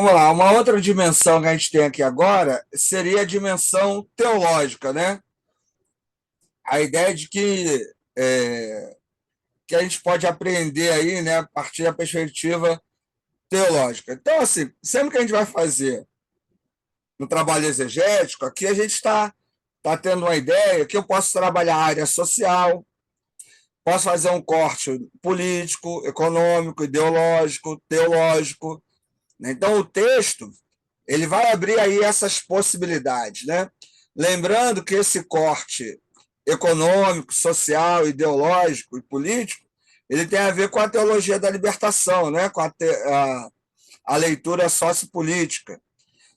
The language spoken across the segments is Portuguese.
Vamos lá, uma outra dimensão que a gente tem aqui agora seria a dimensão teológica, né? A ideia de que a gente pode aprender aí, né, a partir da perspectiva teológica. Então, assim, sempre que a gente vai fazer no trabalho exegético, aqui a gente está tendo uma ideia que eu posso trabalhar a área social, posso fazer um corte político, econômico, ideológico, teológico, né? Então, o texto ele vai abrir aí essas possibilidades, né? Lembrando que esse corte econômico, social, ideológico e político, ele tem a ver com a teologia da libertação, né? Com a leitura sociopolítica.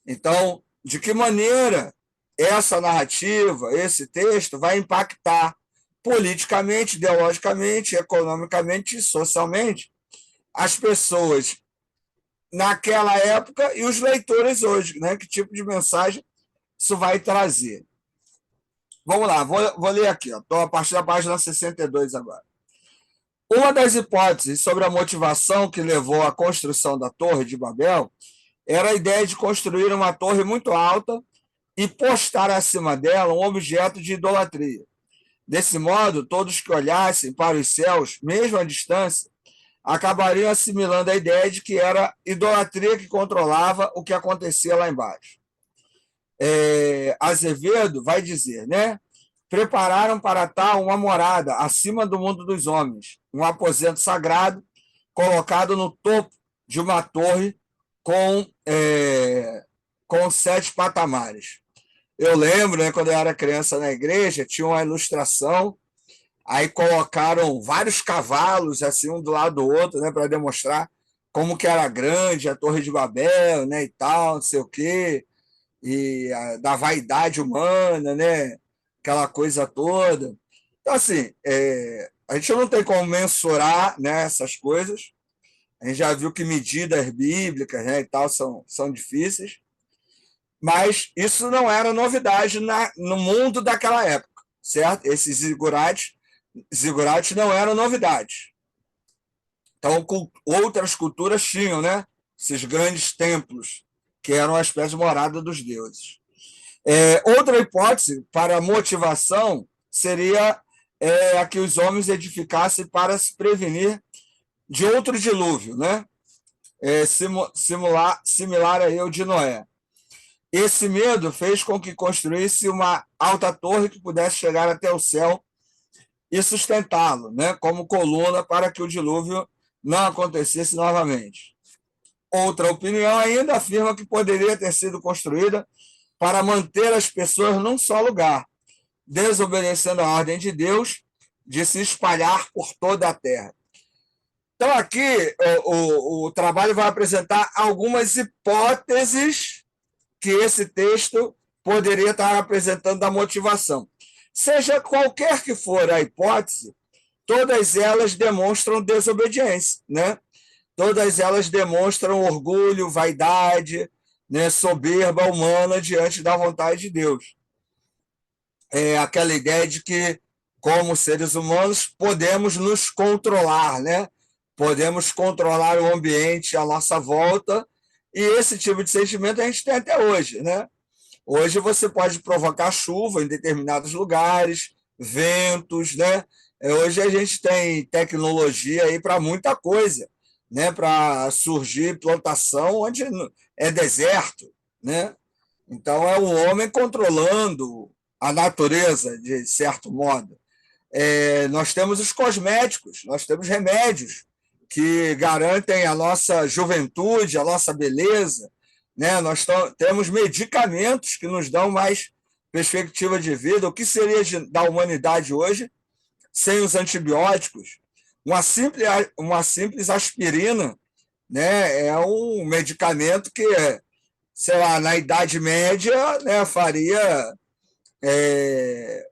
Então, de que maneira essa narrativa, esse texto vai impactar politicamente, ideologicamente, economicamente e socialmente as pessoas naquela época e os leitores hoje, né? Que tipo de mensagem isso vai trazer? Vamos lá, vou ler aqui, estou a partir da página 62 agora. Uma das hipóteses sobre a motivação que levou à construção da Torre de Babel era a ideia de construir uma torre muito alta e postar acima dela um objeto de idolatria. Desse modo, todos que olhassem para os céus, mesmo à distância, acabariam assimilando a ideia de que era idolatria que controlava o que acontecia lá embaixo. Azevedo vai dizer, né? Prepararam para tal uma morada acima do mundo dos homens, um aposento sagrado colocado no topo de uma torre com 7 patamares. Eu lembro, né, quando eu era criança na igreja, tinha uma ilustração, aí colocaram vários cavalos, assim, um do lado do outro, né, para demonstrar como que era grande a Torre de Babel, né, e tal, não sei o quê, da vaidade humana, né, aquela coisa toda. Então, assim, a gente não tem como mensurar, né, essas coisas. A gente já viu que medidas bíblicas, né, e tal são difíceis, mas isso não era novidade no mundo daquela época, certo? Esses zigurates não eram novidades. Então, outras culturas tinham, né? Esses grandes templos, que eram uma espécie de morada dos deuses. Outra hipótese para a motivação seria a que os homens edificassem para se prevenir de outro dilúvio, né? Similar ao de Noé. Esse medo fez com que construísse uma alta torre que pudesse chegar até o céu e sustentá-lo, né, como coluna para que o dilúvio não acontecesse novamente. Outra opinião ainda afirma que poderia ter sido construída para manter as pessoas num só lugar, desobedecendo a ordem de Deus de se espalhar por toda a terra. Então, aqui, o trabalho vai apresentar algumas hipóteses que esse texto poderia estar apresentando da motivação. Seja qualquer que for a hipótese, todas elas demonstram desobediência, né? Todas elas demonstram orgulho, vaidade, né, soberba humana diante da vontade de Deus. Aquela ideia de que, como seres humanos, podemos nos controlar, né? Podemos controlar o ambiente à nossa volta, e esse tipo de sentimento a gente tem até hoje, né? Hoje você pode provocar chuva em determinados lugares, ventos, né? Hoje a gente tem tecnologia aí para muita coisa, né? Para surgir plantação onde é deserto, né? Então é o homem controlando a natureza de certo modo. Nós temos os cosméticos, nós temos remédios que garantem a nossa juventude, a nossa beleza, né? Nós temos medicamentos que nos dão mais perspectiva de vida. O que seria da humanidade hoje sem os antibióticos? Uma simples aspirina, né? É um medicamento que, sei lá, na Idade Média, né, faria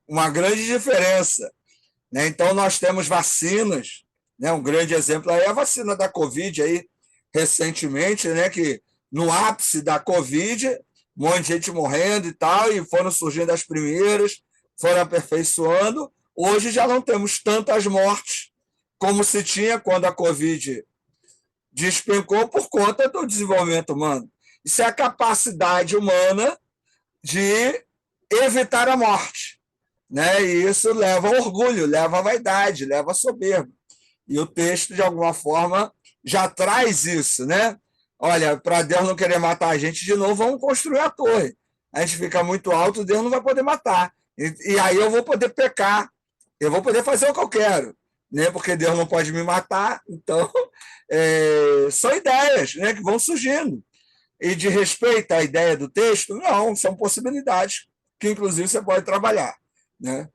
uma grande diferença, né? Então, nós temos vacinas, né? Um grande exemplo aí é a vacina da Covid, aí, recentemente, né? Que no ápice da Covid, um monte de gente morrendo e tal, e foram surgindo as primeiras, foram aperfeiçoando. Hoje já não temos tantas mortes como se tinha quando a Covid despencou por conta do desenvolvimento humano. Isso é a capacidade humana de evitar a morte, né? E isso leva ao orgulho, leva à vaidade, leva à soberba. E o texto, de alguma forma, já traz isso, né? Olha, para Deus não querer matar a gente de novo, vamos construir a torre. A gente fica muito alto, Deus não vai poder matar. E aí eu vou poder pecar, eu vou poder fazer o que eu quero, né? Porque Deus não pode me matar. Então, são ideias, né, que vão surgindo. E de respeito à ideia do texto, não, são possibilidades que, inclusive, você pode trabalhar, né?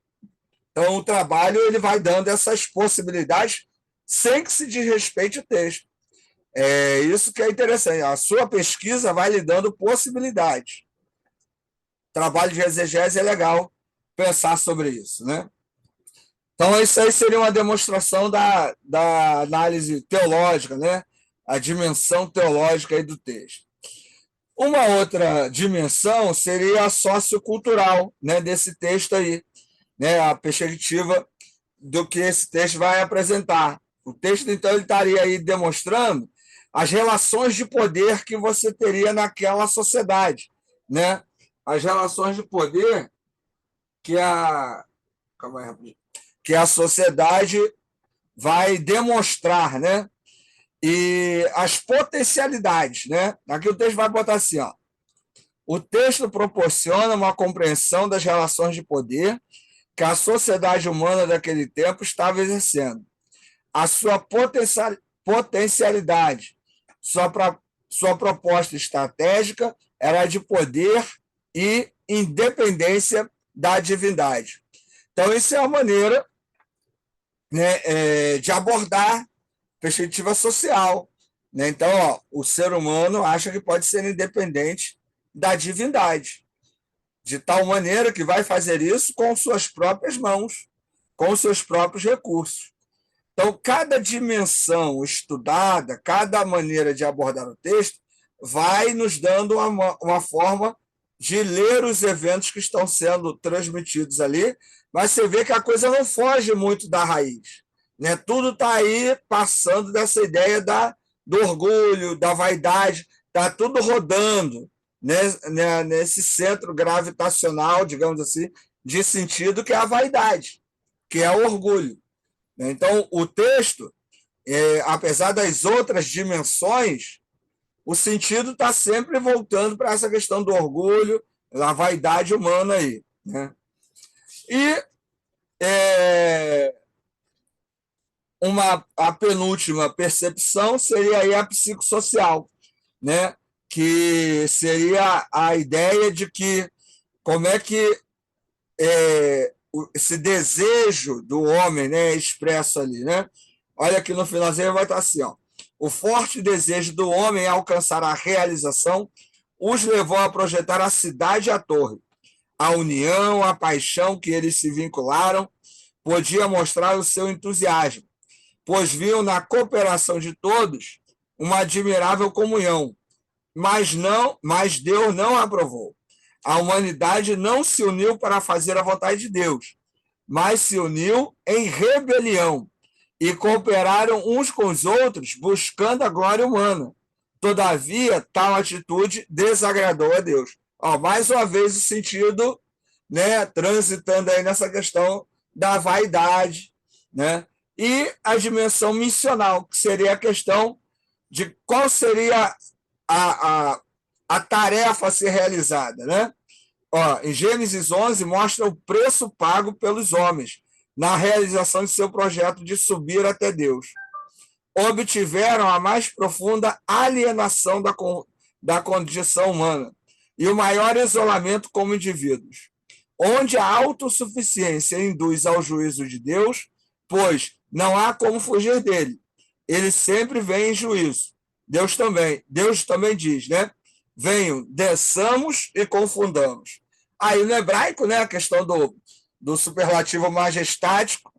Então, o trabalho ele vai dando essas possibilidades sem que se desrespeite o texto. É isso que é interessante. A sua pesquisa vai lhe dando possibilidades. Trabalho de exegese é legal pensar sobre isso, né? Então, isso aí seria uma demonstração da análise teológica, né? A dimensão teológica aí do texto. Uma outra dimensão seria a sociocultural, né, desse texto aí, né, a perspectiva do que esse texto vai apresentar. O texto, então, ele estaria aí demonstrando as relações de poder que você teria naquela sociedade, né? As relações de poder que que a sociedade vai demonstrar, né? E as potencialidades, né? Aqui o texto vai botar assim, ó. O texto proporciona uma compreensão das relações de poder que a sociedade humana daquele tempo estava exercendo. A sua potencialidade, sua proposta estratégica era de poder e independência da divindade. Então, isso é uma maneira, né, de abordar perspectiva social. Né? Então, ó, o ser humano acha que pode ser independente da divindade, de tal maneira que vai fazer isso com suas próprias mãos, com seus próprios recursos. Então, cada dimensão estudada, cada maneira de abordar o texto, vai nos dando uma forma de ler os eventos que estão sendo transmitidos ali, mas você vê que a coisa não foge muito da raiz. Né? Tudo está aí passando dessa ideia do orgulho, da vaidade, está tudo rodando, né? Nesse centro gravitacional, digamos assim, de sentido que é a vaidade, que é o orgulho. Então, o texto, apesar das outras dimensões, o sentido está sempre voltando para essa questão do orgulho, da vaidade humana aí. Né? E a penúltima percepção seria aí a psicossocial, né? Que seria a ideia de que como é que esse desejo do homem, né, é expresso ali, né? Olha aqui no finalzinho vai estar assim, ó. O forte desejo do homem em alcançar a realização os levou a projetar a cidade e a torre. A união, a paixão que eles se vincularam podia mostrar o seu entusiasmo, pois viam na cooperação de todos uma admirável comunhão, mas Deus não aprovou. A humanidade não se uniu para fazer a vontade de Deus, mas se uniu em rebelião e cooperaram uns com os outros buscando a glória humana. Todavia, tal atitude desagradou a Deus. Ó, mais uma vez o sentido, né, transitando aí nessa questão da vaidade, né? E a dimensão missional, que seria a questão de qual seria a tarefa a ser realizada, né? Ó, em Gênesis 11 mostra o preço pago pelos homens na realização de seu projeto de subir até Deus. Obtiveram a mais profunda alienação da condição humana e o maior isolamento como indivíduos, onde a autossuficiência induz ao juízo de Deus, pois não há como fugir dele. Ele sempre vem em juízo. Deus também diz, né? Venham, desçamos e confundamos. Aí no hebraico, né, a questão do superlativo majestático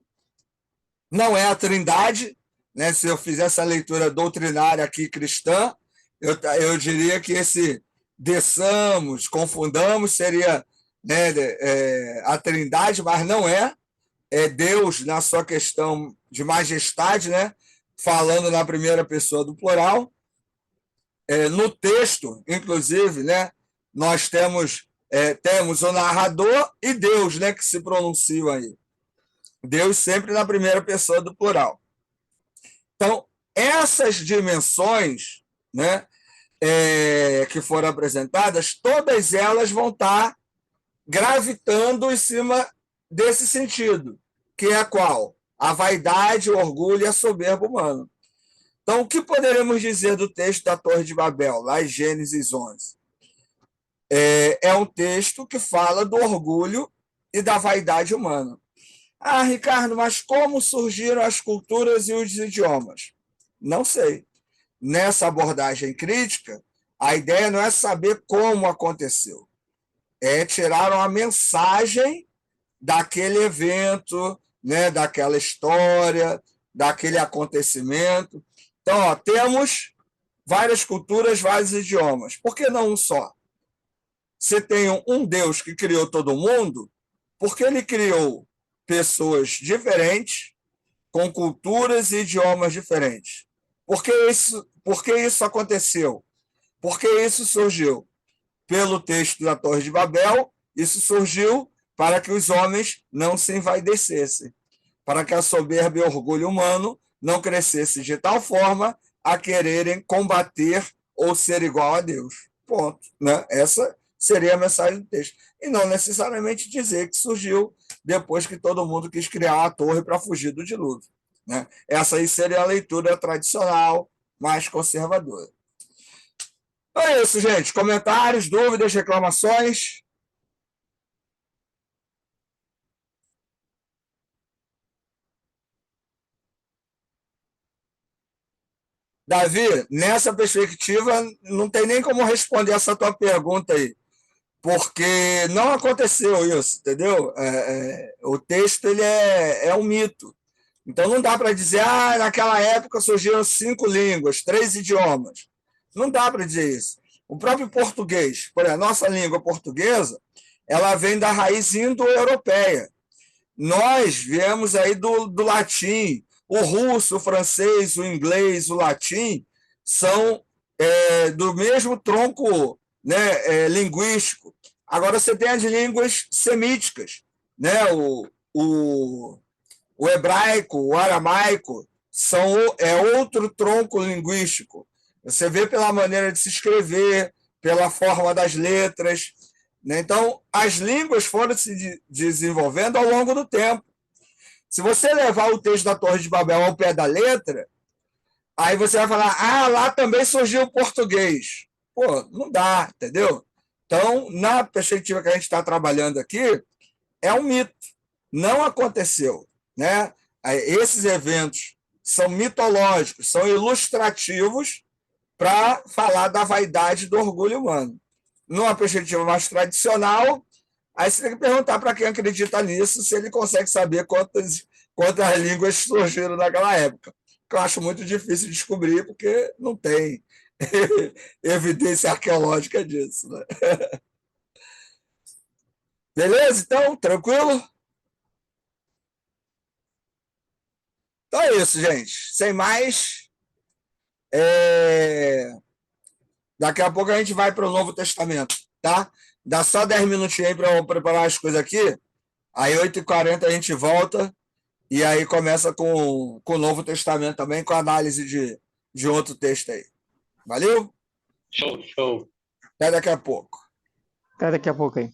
não é a trindade, né? Se eu fizer essa leitura doutrinária aqui cristã, eu diria que esse desçamos, confundamos seria, né, a trindade, mas não é. É Deus na sua questão de majestade, né? Falando na primeira pessoa do plural. no texto, inclusive, né, nós temos o narrador e Deus, né, que se pronunciam aí. Deus sempre na primeira pessoa do plural. Então, essas dimensões, né, que foram apresentadas, todas elas vão estar gravitando em cima desse sentido, que é qual? A vaidade, o orgulho e a soberba humana. Então, o que poderemos dizer do texto da Torre de Babel, lá em Gênesis 11? É um texto que fala do orgulho e da vaidade humana. Ah, Ricardo, mas como surgiram as culturas e os idiomas? Não sei. Nessa abordagem crítica, a ideia não é saber como aconteceu, é tirar uma mensagem daquele evento, né, daquela história, daquele acontecimento. Então, temos várias culturas, vários idiomas. Por que não um só? Você tem um Deus que criou todo mundo, porque ele criou pessoas diferentes, com culturas e idiomas diferentes. Por que isso aconteceu? Por que isso surgiu? Pelo texto da Torre de Babel, isso surgiu para que os homens não se envaidecessem, para que a soberba e o orgulho humano não crescesse de tal forma a quererem combater ou ser igual a Deus. Ponto. Né? Essa seria a mensagem do texto. E não necessariamente dizer que surgiu depois que todo mundo quis criar uma torre para fugir do dilúvio. Né? Essa aí seria a leitura tradicional, mais conservadora. Então é isso, gente. Comentários, dúvidas, reclamações? Davi, nessa perspectiva, não tem nem como responder essa tua pergunta aí, porque não aconteceu isso, entendeu? O texto ele é um mito. Então não dá para dizer, naquela época surgiram 5 línguas, 3 idiomas. Não dá para dizer isso. O próprio português, por exemplo, a nossa língua portuguesa, ela vem da raiz indo-europeia. Nós viemos aí do latim. O russo, o francês, o inglês, o latim são do mesmo tronco, né, linguístico. Agora você tem as línguas semíticas, né? O hebraico, o aramaico, é outro tronco linguístico. Você vê pela maneira de se escrever, pela forma das letras. Né? Então, as línguas foram se desenvolvendo ao longo do tempo. Se você levar o texto da Torre de Babel ao pé da letra, aí você vai falar, lá também surgiu o português. Pô, não dá, entendeu? Então, na perspectiva que a gente está trabalhando aqui, é um mito. Não aconteceu. Né? Esses eventos são mitológicos, são ilustrativos para falar da vaidade e do orgulho humano. Numa perspectiva mais tradicional, aí você tem que perguntar para quem acredita nisso se ele consegue saber quantas línguas surgiram naquela época. Que eu acho muito difícil de descobrir, porque não tem evidência arqueológica disso. Né? Beleza? Então, tranquilo? Então é isso, gente. Sem mais, daqui a pouco a gente vai para o Novo Testamento, tá? Dá só 10 minutinhos aí para eu preparar as coisas aqui. Aí, 8h40 a gente volta e aí começa com o Novo Testamento também, com a análise de outro texto aí. Valeu? Show. Até daqui a pouco. Até daqui a pouco aí.